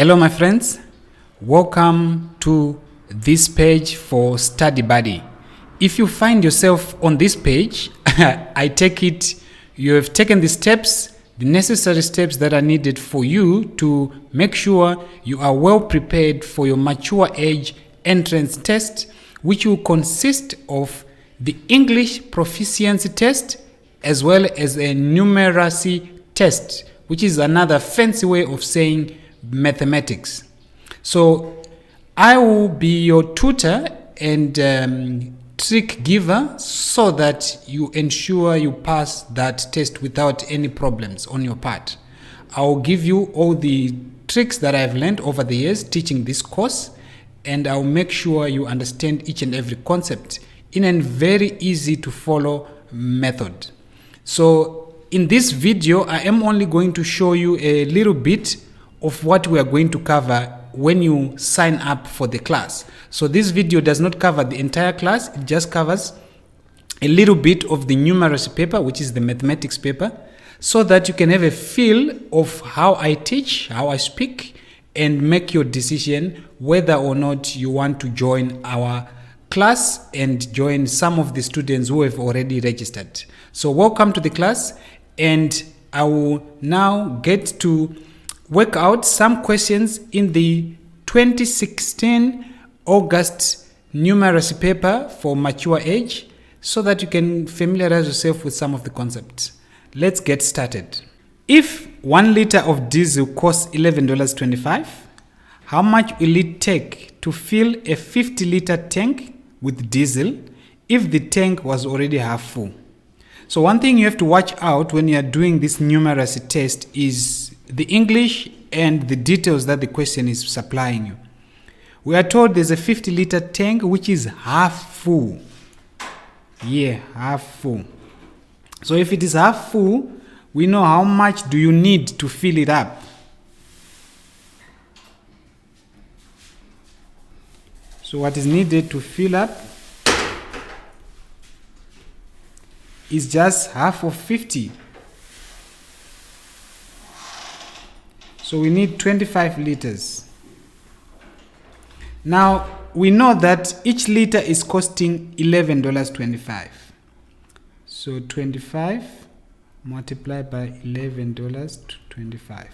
Hello my friends, welcome to this page for Study Buddy. If you find yourself on this page, I take it you have taken the necessary steps that are needed for you to make sure you are well prepared for your mature age entrance test, which will consist of the English proficiency test as well as a numeracy test, which is another fancy way of saying mathematics. So I will be your tutor and trick giver so that you ensure you pass that test without any problems on your part. I will give you all the tricks that I've learned over the years teaching this course, and I'll make sure you understand each and every concept in a very easy to follow method. So in this video, I am only going to show you a little bit of what we are going to cover when you sign up for the class. So this video does not cover the entire class, it just covers a little bit of the numeracy paper, which is the mathematics paper, so that you can have a feel of how I teach, how I speak, and make your decision whether or not you want to join our class and join some of the students who have already registered. So welcome to the class, and I will now get to work out some questions in the 2016 August numeracy paper for mature age so that you can familiarize yourself with some of the concepts. Let's get started. If 1 liter of diesel costs $11.25, how much will it take to fill a 50-liter tank with diesel if the tank was already half full? So one thing you have to watch out when you are doing this numeracy test is the English and the details that the question is supplying you. We are told there's a 50-liter tank which is half full. Yeah, half full. So if it is half full, we know how much do you need to fill it up. So what is needed to fill up is just half of 50. So we need 25 liters. Now we know that each liter is costing $11.25. So 25 multiplied by $11.25.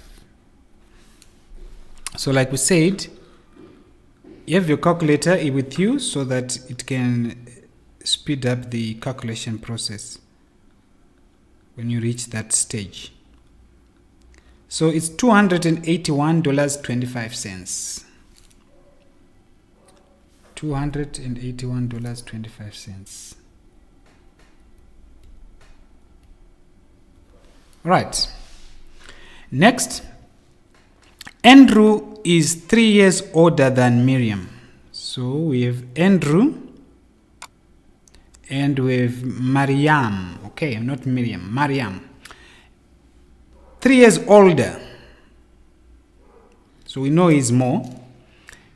So like we said, you have your calculator with you so that it can speed up the calculation process when you reach that stage. So it's $281.25. $281.25. Right. Next, Andrew is 3 years older than Miriam. So we have Andrew and we have Mariam. Okay, not Miriam, Mariam. 3 years older. So we know he's more.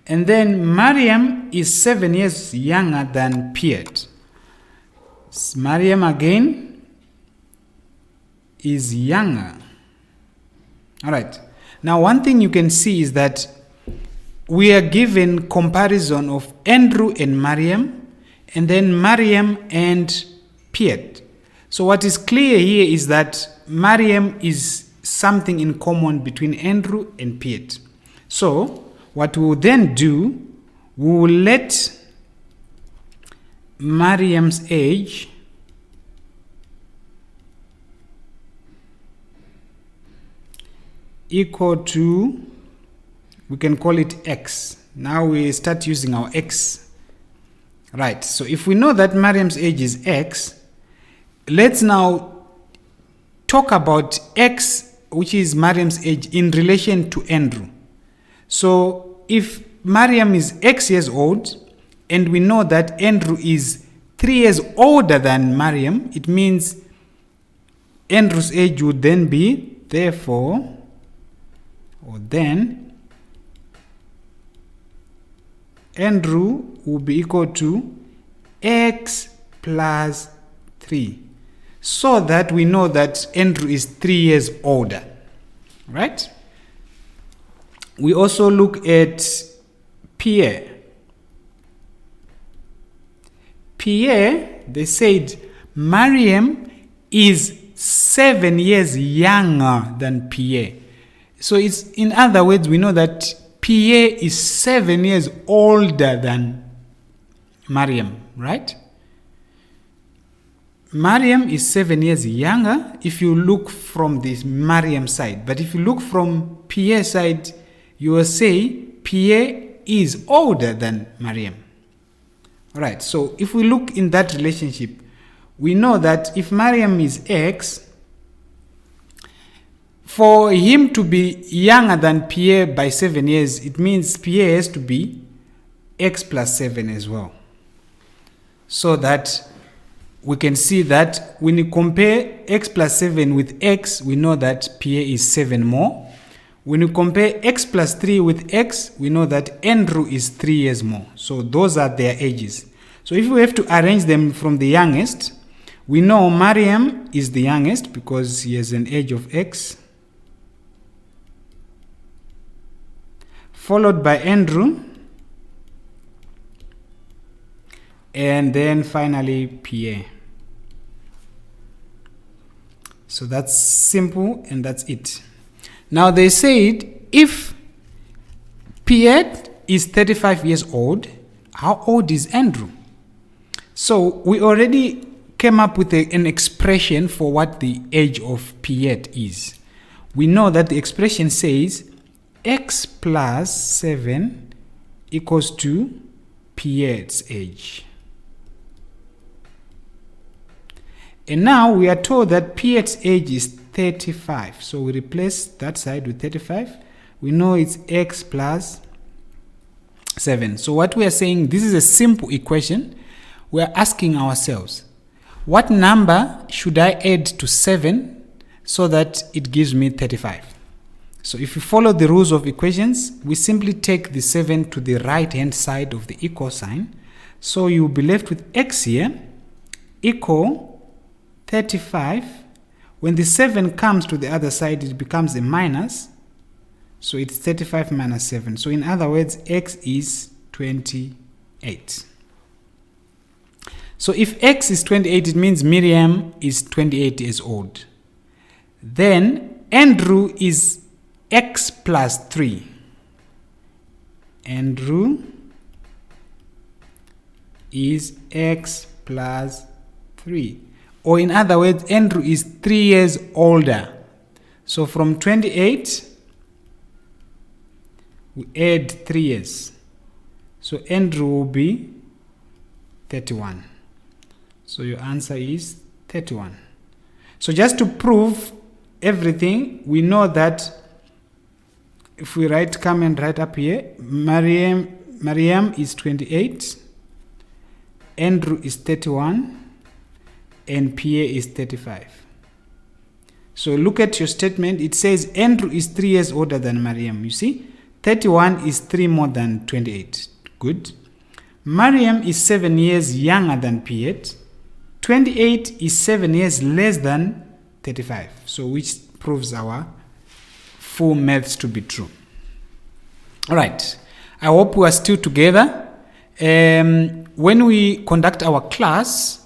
And then Mariam is 7 years younger than Piet. Mariam again is younger. All right. Now one thing you can see is that we are given comparison of Andrew and Mariam, and then Mariam and Piet. So what is clear here is that Mariam is something in common between Andrew and Piet. So what we will then do, we will let Mariam's age equal to, we can call it X. Now we start using our X. Right, so if we know that Mariam's age is X, let's now talk about X, which is Mariam's age in relation to Andrew. So if Mariam is X years old and we know that Andrew is 3 years older than Mariam, it means Andrew's age would then be, therefore, or then, Andrew will be equal to X plus 3. So that we know that Andrew is 3 years older. Right? We also look at Pierre. Pierre, they said, Mariam is 7 years younger than Pierre. So it's, in other words, we know that Pierre is 7 years older than Mariam, right? Mariam is 7 years younger if you look from this Mariam side. But if you look from Pierre's side, you will say Pierre is older than Mariam. Alright, so if we look in that relationship, we know that if Mariam is X, for him to be younger than Pierre by 7 years, it means Pierre has to be X plus 7 as well. So that we can see that when you compare X plus 7 with X, we know that Pierre is 7 more. When you compare X plus 3 with X, we know that Andrew is 3 years more. So those are their ages. So if we have to arrange them from the youngest, we know Mariam is the youngest because he has an age of X, followed by Andrew, and then finally Pierre. So that's simple and that's it. Now they said if Pierre is 35 years old, how old is Andrew? So we already came up with an expression for what the age of Pierre is. We know that the expression says X plus 7 equals to Pierre's age. And now we are told that Pierre's age is 35. So we replace that side with 35. We know it's X plus 7. So what we are saying, this is a simple equation. We are asking ourselves, what number should I add to 7 so that it gives me 35? So if you follow the rules of equations, we simply take the 7 to the right hand side of the equal sign. So you'll be left with X here equal 35. When the 7 comes to the other side, it becomes a minus. So it's 35 minus 7. So in other words, X is 28. So if X is 28, it means Miriam is 28 years old. Then Andrew is X plus 3. Andrew is X plus 3. Or in other words, Andrew is 3 years older. So from 28, we add 3 years. So Andrew will be 31. So your answer is 31. So just to prove everything, we know that if we come and write up here, Mariam is 28, Andrew is 31, and Pierre is 35. So look at your statement. It says Andrew is 3 years older than Mariam. You see, 31 is 3 more than 28. Good. Mariam is 7 years younger than Pierre. 28 is 7 years less than 35. So which proves our full maths to be true. All right. I hope we are still together. When we conduct our class,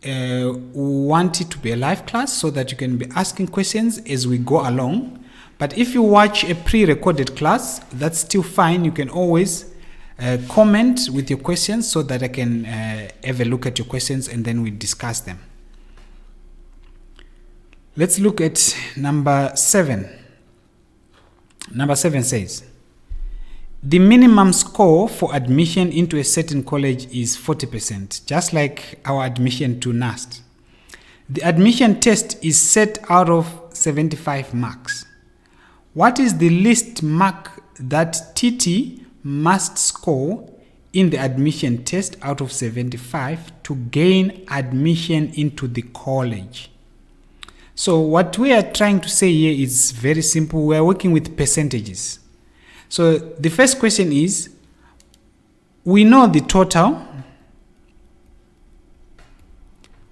we want it to be a live class so that you can be asking questions as we go along. But if you watch a pre-recorded class, that's still fine. You can always comment with your questions so that I can have a look at your questions and then we discuss them. Let's look at number 7. Number 7 says, the minimum score for admission into a certain college is 40%, just like our admission to NAST. The admission test is set out of 75 marks. What is the least mark that TT must score in the admission test out of 75 to gain admission into the college? So what we are trying to say here is very simple. We are working with percentages. So the first question is, we know the total.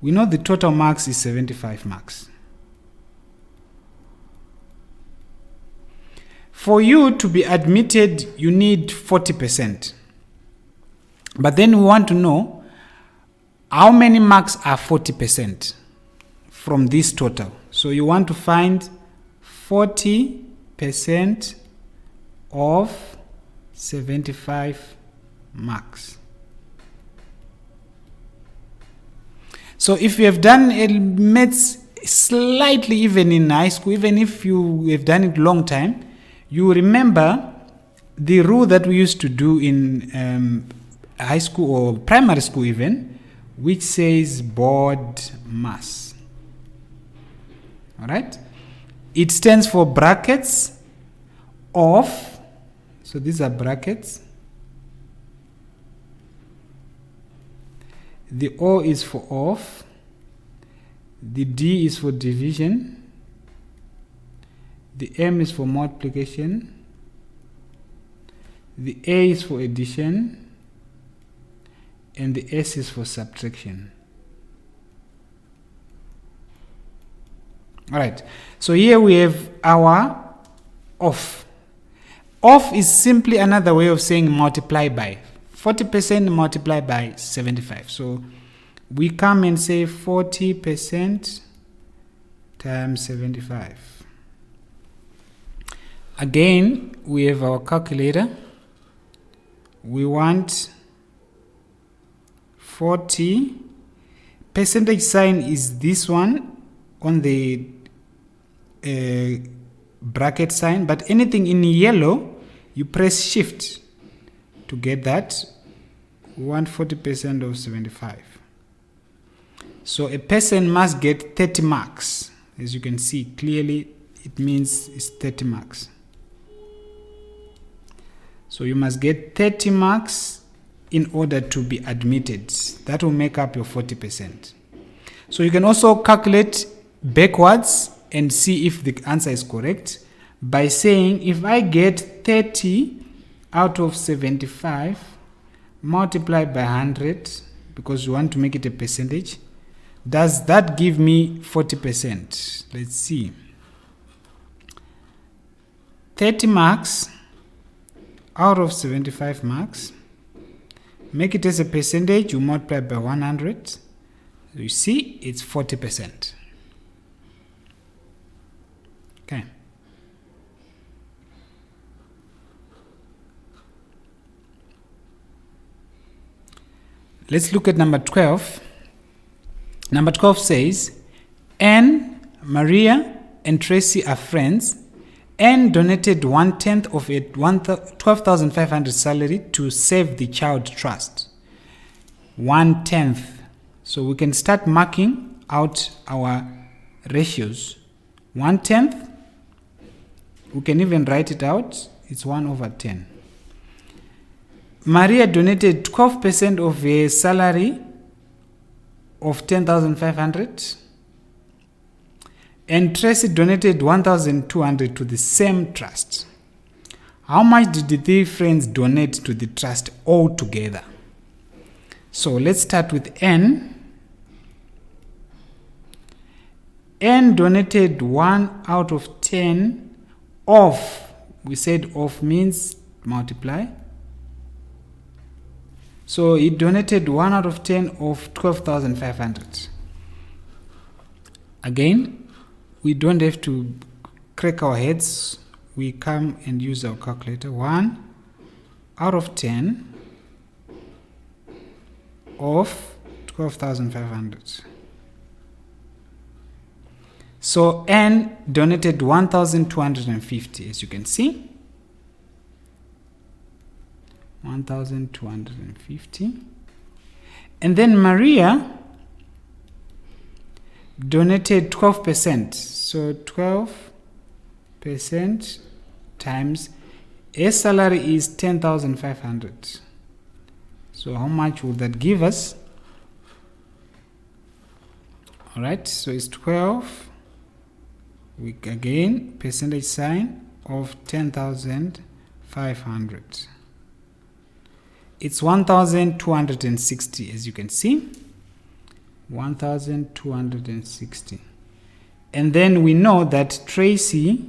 We know the total marks is 75 marks. For you to be admitted, you need 40%. But then we want to know how many marks are 40% from this total. So you want to find 40% of 75 marks. So if you have done maths slightly even in high school, even if you have done it long time, you remember the rule that we used to do in high school or primary school even, which says board mass. All right? It stands for brackets of, so these are brackets. The O is for of, the D is for division, the M is for multiplication, the A is for addition, and the S is for subtraction. Alright, so here we have our of. Of is simply another way of saying multiply by. 40% multiplied by 75. So we come and say 40% times 75. Again, we have our calculator. We want 40. Percentage sign is this one on the bracket sign, but anything in yellow, you press shift to get that. We want 40% of 75. So a person must get 30 marks. As you can see clearly, it means it's 30 marks. So you must get 30 marks in order to be admitted. That will make up your 40%. So you can also calculate backwards and see if the answer is correct by saying if I get 30 out of 75 multiplied by 100, because you want to make it a percentage, does that give me 40%? Let's see. 30 marks out of 75 marks. Make it as a percentage, you multiply by 100. You see, it's 40%. Okay. Let's look at number 12. Number 12 says, Anne, Maria, and Tracy are friends. Anne donated 1/10 of a 12,500 salary to save the child trust. 1/10. So we can start marking out our ratios. 1/10. We can even write it out. It's 1/10. Maria donated 12% of a salary of 10,500. And Tracy donated 1,200 to the same trust. How much did the three friends donate to the trust altogether? So let's start with N. N donated 1/10 of, we said of means multiply. So he donated 1/10 of 12,500. Again, we don't have to crack our heads. We come and use our calculator. 1/10 of 12,500. So N donated 1,250, as you can see. 1,250. And then Maria donated 12%. So 12% times a salary is 10,500. So how much would that give us? All right, so it's 12. We again percentage sign of 10,500. It's 1,260, as you can see. 1,260. And then we know that Tracy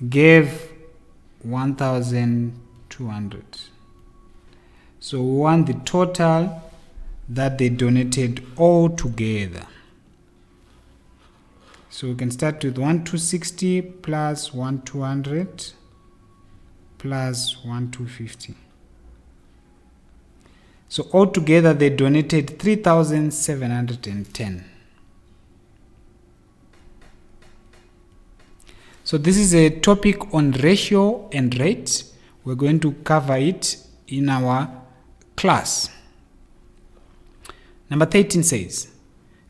gave 1,200. So we want the total that they donated all together. So we can start with 1,260 plus 1,200 plus 1,250. So altogether they donated 3,710. So this is a topic on ratio and rate. We're going to cover it in our class. Number 13 says,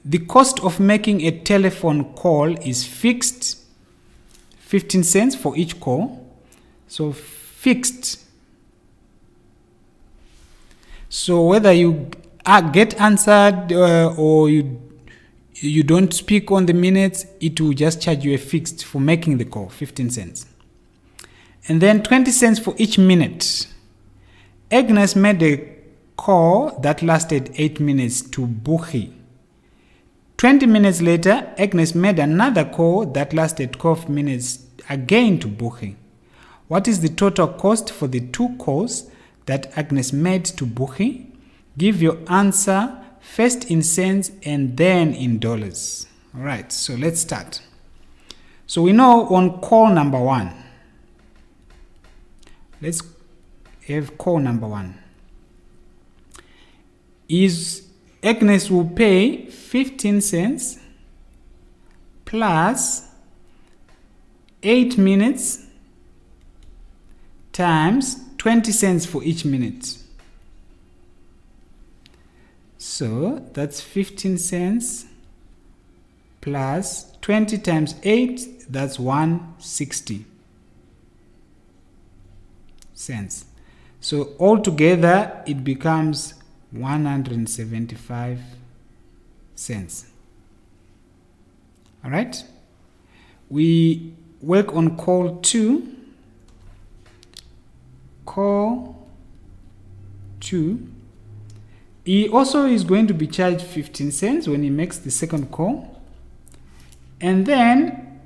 the cost of making a telephone call is fixed, 15 cents for each call. So fixed. So whether you get answered or you don't speak on the minutes, it will just charge you a fixed for making the call, 15 cents. And then 20 cents for each minute. Agnes made a call that lasted 8 minutes to Buchi. 20 minutes later, Agnes made another call that lasted 12 minutes again to Buchi. What is the total cost for the 2 calls that Agnes made to Buchi? Give your answer first in cents and then in dollars. All right, so let's start. So we know on call number 1, let's have call number 1, is Agnes will pay 15 cents plus 8 minutes times 20 cents for each minute. So that's 15 cents plus 20 times 8, that's 160 cents. So altogether it becomes 175 cents. All right, we work on call 2. Call 2, he also is going to be charged 15 cents when he makes the second call, and then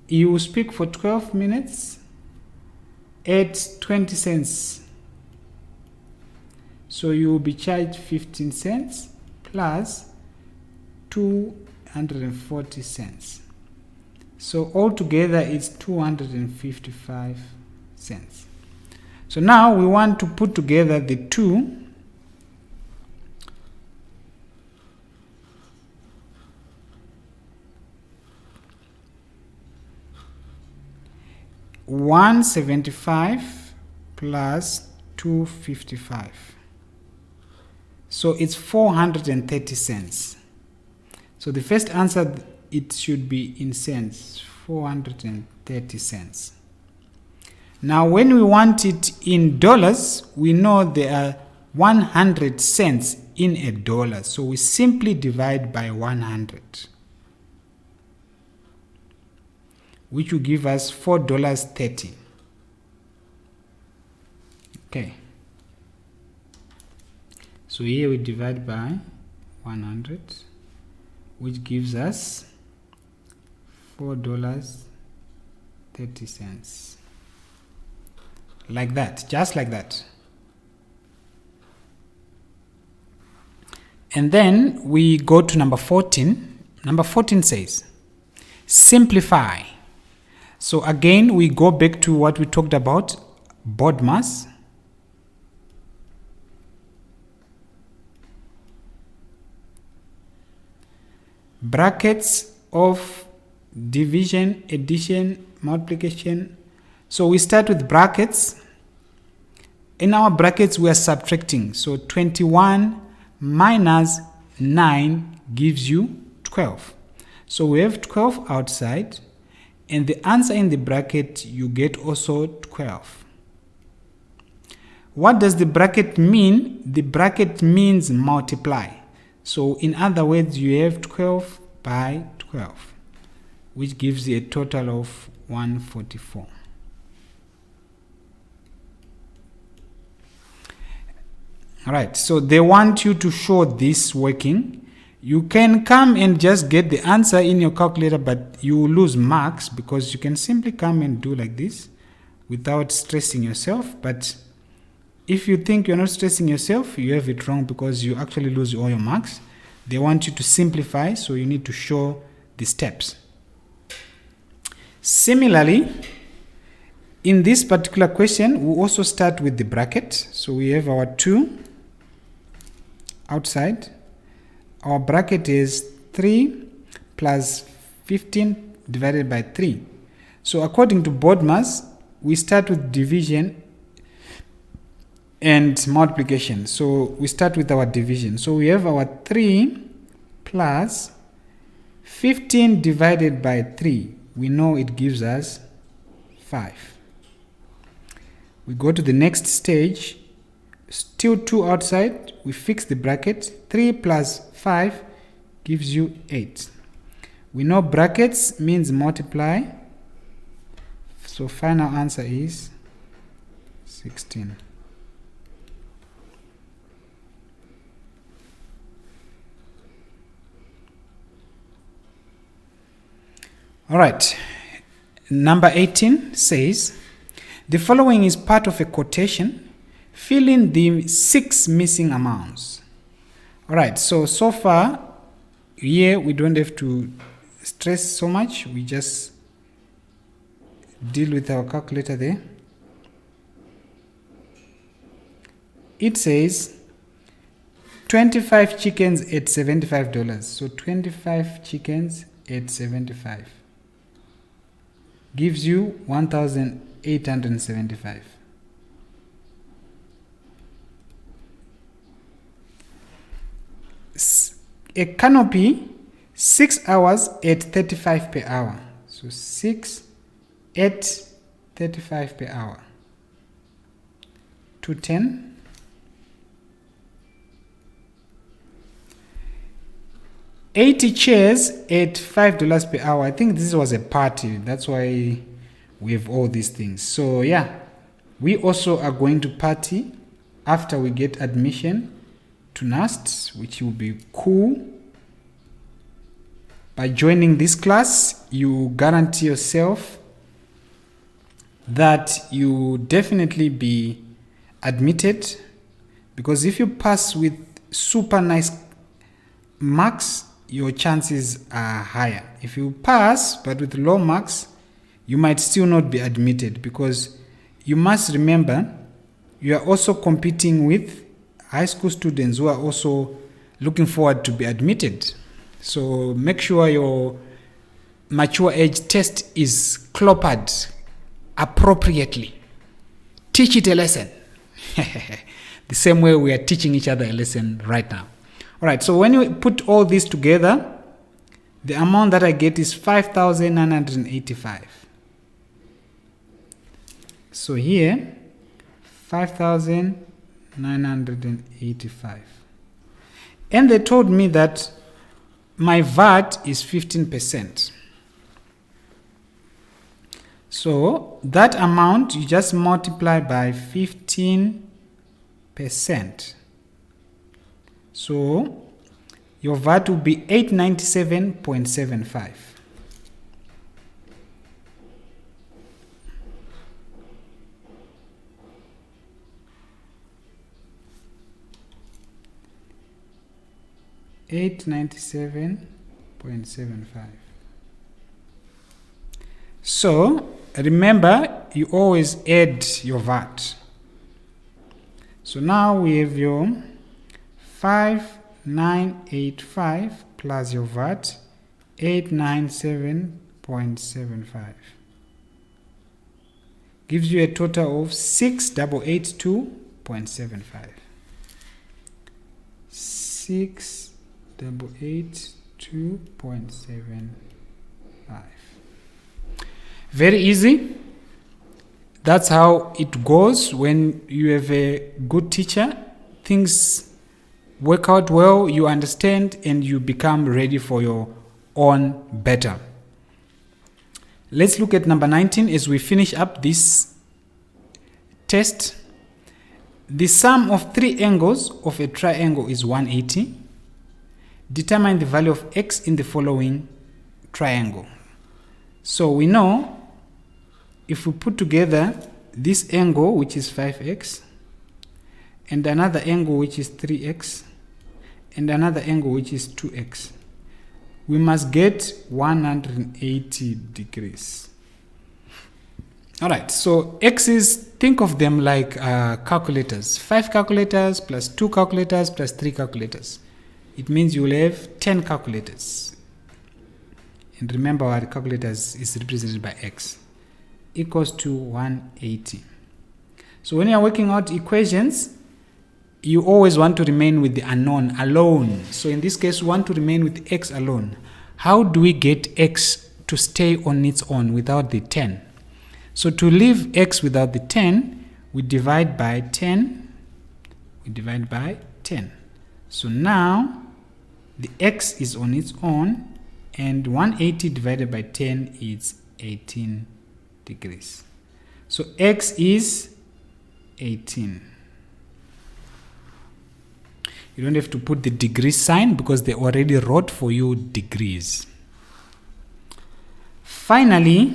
he will speak for 12 minutes at 20 cents. So you will be charged 15 cents plus 240 cents. So altogether it's 255 cents. So now we want to put together the 2 175 plus 255. So it's 430 cents. So the first answer, it should be in cents, 430 cents. Now when we want it in dollars, we know there are 100 cents in a dollar. So we simply divide by 100, which will give us $4.30. Okay. So here we divide by 100, which gives us $4.30. Like that, just like that. And then we go to number 14. Number 14 says, simplify. So again, we go back to what we talked about, BODMAS. Brackets of division, addition, multiplication. So we start with brackets. In our brackets, we are subtracting. So 21 minus 9 gives you 12. So we have 12 outside, and the answer in the bracket, you get also 12. What does the bracket mean? The bracket means multiply. So in other words, you have 12 by 12, which gives you a total of 144. All right, so they want you to show this working. You can come and just get the answer in your calculator, but you will lose marks because you can simply come and do like this without stressing yourself. But if you think you're not stressing yourself, you have it wrong because you actually lose all your marks. They want you to simplify, so you need to show the steps. Similarly, in this particular question, we also start with the bracket. So we have our 2 outside. Our bracket is 3 plus 15 divided by 3. So according to Bodmer's, we start with division and multiplication. So we start with our division. So we have our 3 plus 15 divided by 3. We know it gives us 5. We go to the next stage. Still 2 outside. We fix the bracket. 3 plus 5 gives you 8. We know brackets means multiply. So final answer is 16. All right. Number 18 says, the following is part of a quotation. Fill in the 6 missing amounts. All right. So far, here we don't have to stress so much. We just deal with our calculator there. It says 25 chickens at $75. So 25 chickens at 75 gives you 1,875. A canopy, 6 hours at 35 per hour. So 6 at 35 per hour. 210. 80 chairs at $5 per hour. I think this was a party. That's why we have all these things. So yeah, we also are going to party after we get admission to NAST, which will be cool. By joining this class, you guarantee yourself that you definitely be admitted, because if you pass with super nice marks, your chances are higher. If you pass but with low marks, you might still not be admitted, because you must remember you are also competing with high school students who are also looking forward to be admitted. So make sure your mature age test is cloppered appropriately. Teach it a lesson. The same way we are teaching each other a lesson right now. All right, so when you put all this together, the amount that I get is 5,985. So here, 5,985. And they told me that my VAT is 15%. So that amount you just multiply by 15%. So your VAT will be 897.75. $897.75. So remember, you always add your VAT. So now we have your 5,985 plus your VAT 897.75 gives you a total of 6,882.75. 6,882.75. Very easy. That's how it goes when you have a good teacher. Things work out well, you understand, and you become ready for your own better. Let's look at number 19 as we finish up this test. The sum of 3 angles of a triangle is 180. determine the value of x in the following triangle. So we know if we put together this angle, which is 5x, and another angle, which is 3x, and another angle, which is 2x, we must get 180 degrees. All right, so x's, think of them like calculators. 5 calculators plus 2 calculators plus 3 calculators. It means you will have 10 calculators. And remember, our calculators is represented by x, equals to 180. So when you are working out equations, you always want to remain with the unknown alone. So in this case, we want to remain with x alone. How do we get x to stay on its own without the 10? So to leave x without the 10, we divide by 10. We divide by 10. So now the x is on its own, and 180 divided by 10 is 18 degrees. So x is 18. You don't have to put the degree sign because they already wrote for you degrees. Finally,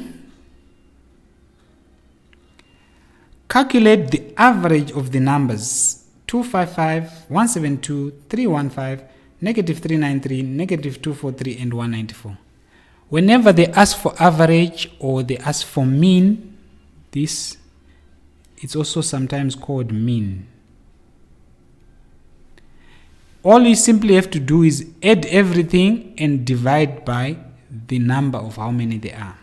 calculate the average of the numbers 255, 172, 315, negative 393, negative 243, and 194. Whenever they ask for average or they ask for mean, this, it's also sometimes called mean. All you simply have to do is add everything and divide by the number of how many there are.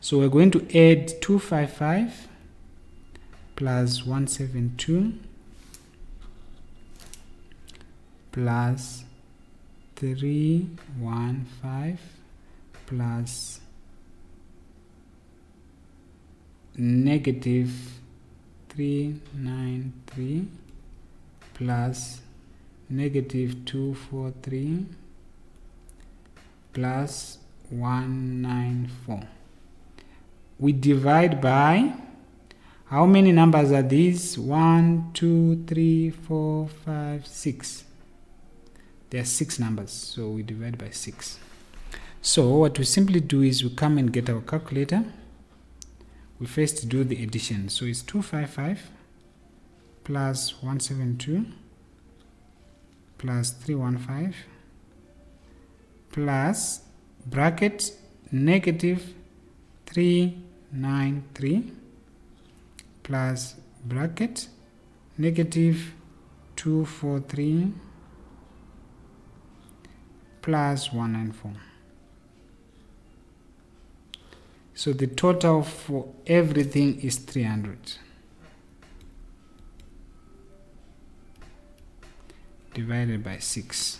So we're going to add 255 plus 172 plus 315 plus negative 393 plus negative 243 plus 194. We divide by, how many numbers are these? 1, 2, 3, 4, 5, 6. There are 6 numbers, so we divide by 6. So what we simply do is we come and get our calculator. We first do the addition. So it's 255 plus 172 plus 315 plus bracket negative 393 plus bracket negative 243 plus 194. So the total for everything is 300 divided by 6.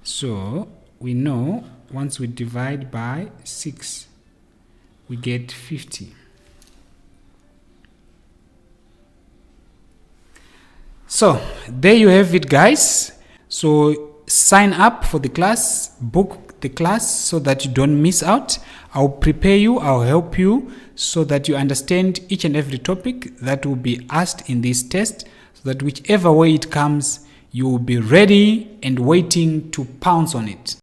So we know once we divide by 6, we get 50. So there you have it, guys. So sign up for the class, book the class so that you don't miss out. I'll prepare you, I'll help you so that you understand each and every topic that will be asked in this test, so that whichever way it comes, you will be ready and waiting to pounce on it.